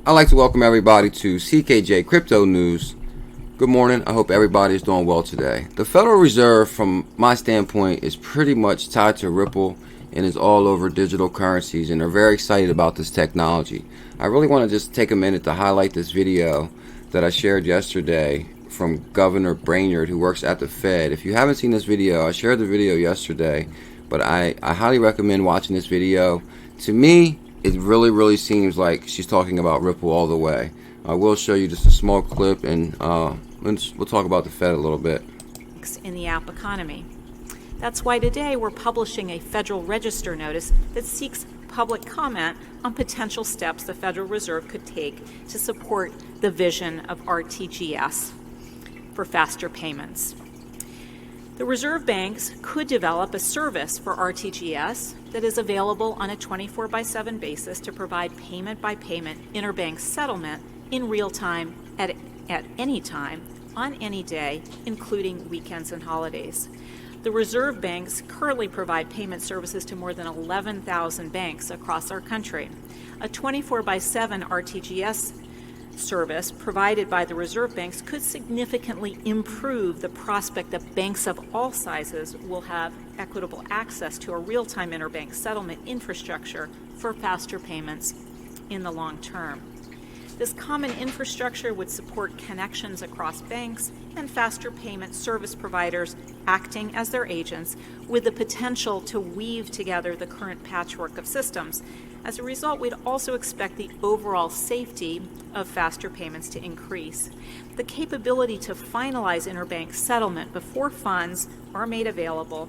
I'd like to welcome everybody to CKJ Crypto News. Good morning. I hope everybody is doing well today. The Federal Reserve, from my standpoint, is pretty much tied to Ripple and is all over digital currencies, and they're very excited about this technology. I really want to just take a minute to highlight this video that I shared yesterday from Governor Brainard, who works at the Fed. If you haven't seen this video, I shared the video yesterday, but I highly recommend watching this video. To me, it really seems like she's talking about Ripple all the way. I will show you just a small clip, and we'll talk about the Fed a little bit. In the app economy. That's why today we're publishing a Federal Register notice that seeks public comment on potential steps the Federal Reserve could take to support the vision of RTGS for faster payments. The reserve banks could develop a service for RTGS that is available on a 24/7 basis to provide payment-by-payment interbank settlement in real time at any time, on any day, including weekends and holidays. The reserve banks currently provide payment services to more than 11,000 banks across our country. A 24/7 RTGS service provided by the reserve banks could significantly improve the prospect that banks of all sizes will have equitable access to a real-time interbank settlement infrastructure for faster payments in the long term. This common infrastructure would support connections across banks and faster payment service providers acting as their agents, with the potential to weave together the current patchwork of systems. As a result, we'd also expect the overall safety of faster payments to increase. The capability to finalize interbank settlement before funds are made available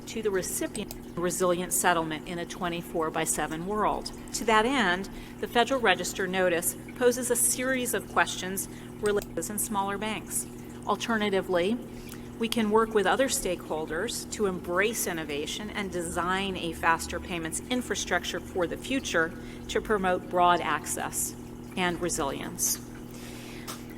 to the recipient, resilient settlement in a 24/7 world. To that end, the Federal Register notice poses a series of questions related to smaller banks. Alternatively, we can work with other stakeholders to embrace innovation and design a faster payments infrastructure for the future to promote broad access and resilience.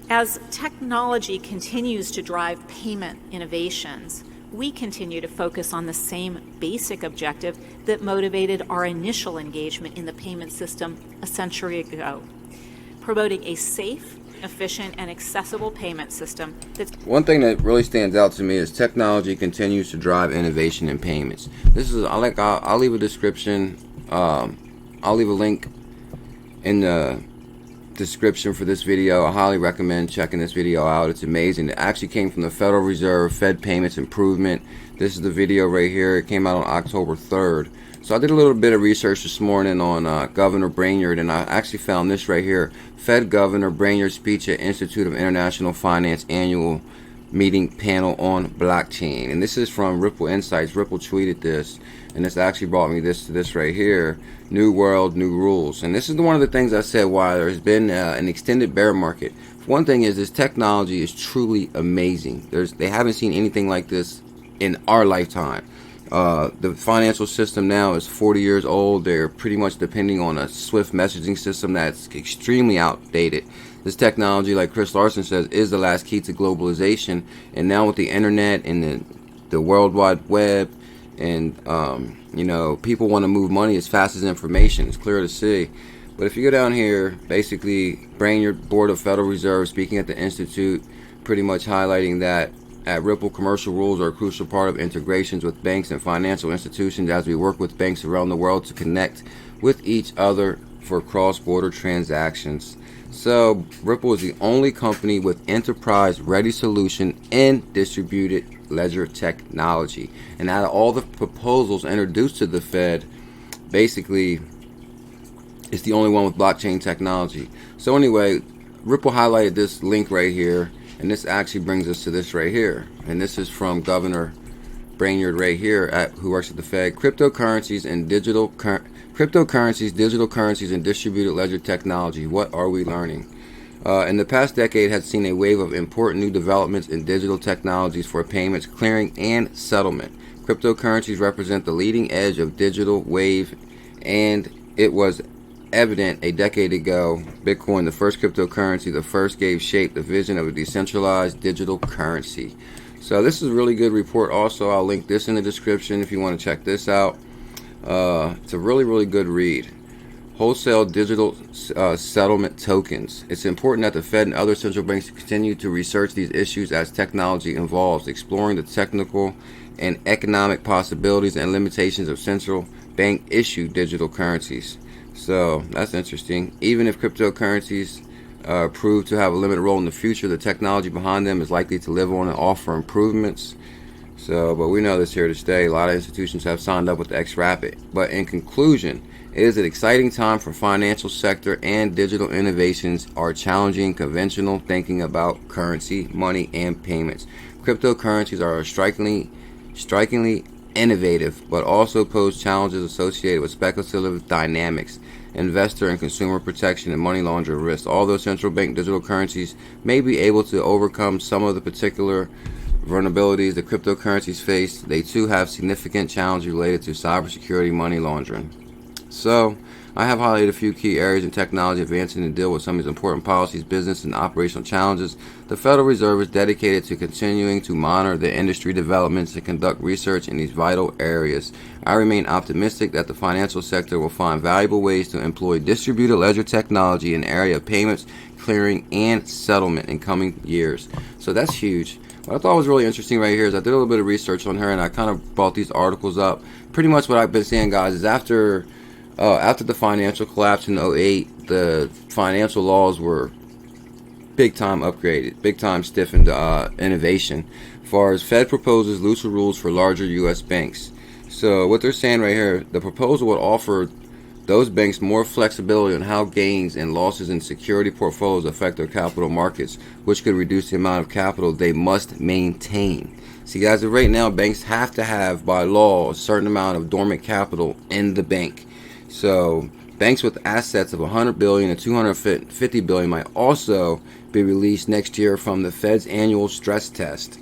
As technology continues to drive payment innovations, we continue to focus on the same basic objective that motivated our initial engagement in the payment system a century ago: promoting a safe, efficient, and accessible payment system. One thing that really stands out to me is technology continues to drive innovation in payments. I'll leave a description. I'll leave a link in the description for this video. I highly recommend checking this video out. It's amazing. It actually came from the Federal Reserve Fed Payments Improvement. This is the video right here. It came out on October 3rd. So I did a little bit of research this morning on Governor Brainard, and I actually found this right here. Fed Governor Brainard speech at Institute of International Finance annual meeting panel on blockchain. And this is from Ripple Insights. Ripple tweeted this, and this actually brought me to this right here: New World, New Rules. And this is one of the things I said why there's been an extended bear market. One thing is, this technology is truly amazing. They haven't seen anything like this in our lifetime. The financial system now is 40 years old. They're pretty much depending on a SWIFT messaging system that's extremely outdated. This technology, like Chris Larson says, is the last key to globalization. And now with the internet and the World Wide Web, and people want to move money as fast as information. It's clear to see. But if you go down here, basically, Brainard, Board of Federal Reserve, speaking at the Institute, pretty much highlighting that at Ripple, commercial rules are a crucial part of integrations with banks and financial institutions as we work with banks around the world to connect with each other for cross-border transactions. So Ripple is the only company with enterprise-ready solution in distributed ledger technology. And out of all the proposals introduced to the Fed, basically, it's the only one with blockchain technology. So anyway, Ripple highlighted this link right here, and this actually brings us to this right here. And this is from Governor Brainard right here, who works at the Fed. Cryptocurrencies, digital currencies, and distributed ledger technology. What are we learning? In the past decade has seen a wave of important new developments in digital technologies for payments, clearing, and settlement. Cryptocurrencies represent the leading edge of digital wave, and it was evident a decade ago. Bitcoin, the first cryptocurrency, the first gave shape the vision of a decentralized digital currency. So this is a really good report. Also, I'll link this in the description if you want to check this out. It's a really good read. wholesale digital settlement tokens. It's important that the Fed and other central banks continue to research these issues as technology evolves, exploring the technical and economic possibilities and limitations of central bank issued digital currencies. So that's interesting. Even if cryptocurrencies prove to have a limited role in the future, the technology behind them is likely to live on and offer improvements. So, but we know this here to stay. A lot of institutions have signed up with XRP. But in conclusion, it is an exciting time for financial sector, and digital innovations are challenging conventional thinking about currency, money, and payments. Cryptocurrencies are strikingly innovative, but also pose challenges associated with speculative dynamics, investor and consumer protection, and money laundering risks. Although central bank digital currencies may be able to overcome some of the particular vulnerabilities the cryptocurrencies face, they too have significant challenges related to cybersecurity, money laundering. So, I have highlighted a few key areas in technology advancing to deal with some of these important policies, business, and operational challenges. The Federal Reserve is dedicated to continuing to monitor the industry developments and conduct research in these vital areas. I remain optimistic that the financial sector will find valuable ways to employ distributed ledger technology in the area of payments, clearing, and settlement in coming years. So that's huge. What I thought was really interesting right here is I did a little bit of research on her, and I kind of brought these articles up. Pretty much what I've been saying, guys, is after the financial collapse in 2008, the financial laws were big time upgraded, big time stiffened innovation. As far as Fed proposes looser rules for larger U.S. banks. So what they're saying right here, the proposal would offer those banks more flexibility on how gains and losses in security portfolios affect their capital markets, which could reduce the amount of capital they must maintain. See, guys, right now banks have to have, by law, a certain amount of dormant capital in the bank. So banks with assets of 100 billion and 250 billion might also be released next year from the Fed's annual stress test.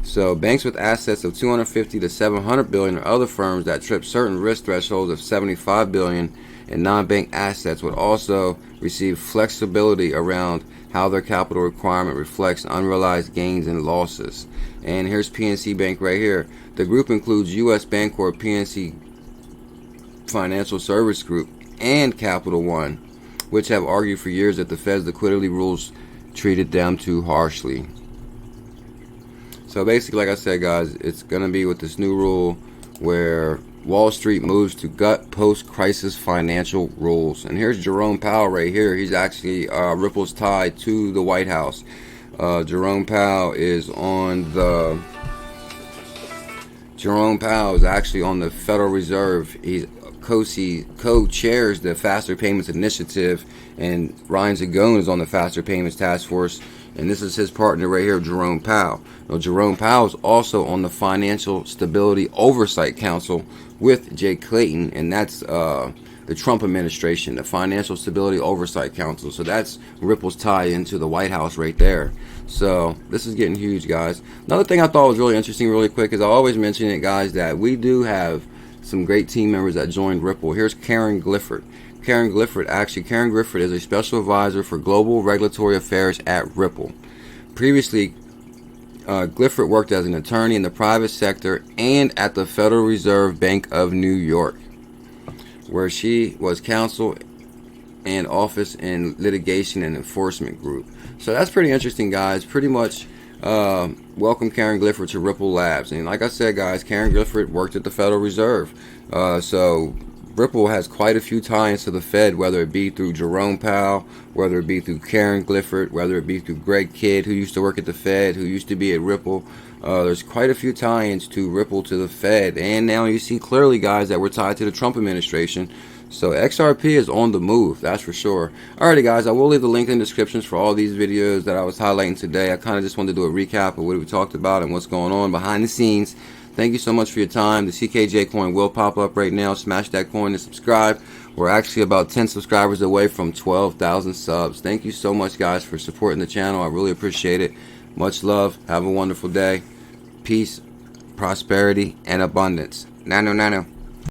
So banks with assets of 250 to 700 billion or other firms that trip certain risk thresholds of 75 billion in non-bank assets would also receive flexibility around how their capital requirement reflects unrealized gains and losses. And here's PNC Bank right here. The group includes U.S. Bancorp, PNC Financial Service Group, and Capital One, which have argued for years that the Fed's liquidity rules treated them too harshly. So basically, like I said, guys, it's going to be with this new rule where Wall Street moves to gut post-crisis financial rules. And here's Jerome Powell right here. He's actually Ripple's tie to the White House. Jerome Powell is actually on the Federal Reserve. He's co-chairs the Faster Payments Initiative, and Ryan Zagone is on the Faster Payments Task Force, and this is his partner right here, Jerome Powell. Now, Jerome Powell is also on the Financial Stability Oversight Council with Jay Clayton, and that's the Trump administration, the Financial Stability Oversight Council. So that's Ripple's tie into the White House right there. So this is getting huge, guys. Another thing I thought was really interesting really quick is I always mention it, guys, that we do have some great team members that joined Ripple. Here's Karen Glifford. Karen Glifford is a special advisor for global regulatory affairs at Ripple. Previously, Glifford worked as an attorney in the private sector and at the Federal Reserve Bank of New York, where she was counsel and office in litigation and enforcement group. So that's pretty interesting, guys. Pretty much welcome Karen Glifford to Ripple Labs. And like I said, guys, Karen Glifford worked at the Federal Reserve. So Ripple has quite a few ties to the Fed, whether it be through Jerome Powell, whether it be through Karen Glifford, whether it be through Greg Kidd, who used to work at the Fed, who used to be at Ripple. There's quite a few tie-ins to Ripple to the Fed. And now you see clearly, guys, that we're tied to the Trump administration. So XRP is on the move, that's for sure. Alrighty, guys, I will leave the link in the descriptions for all these videos that I was highlighting today. I kind of just wanted to do a recap of what we talked about and what's going on behind the scenes. Thank you so much for your time. The CKJ coin will pop up right now. Smash that coin and subscribe. We're actually about 10 subscribers away from 12,000 subs. Thank you so much, guys, for supporting the channel. I really appreciate it. Much love. Have a wonderful day. Peace, prosperity, and abundance. Nano.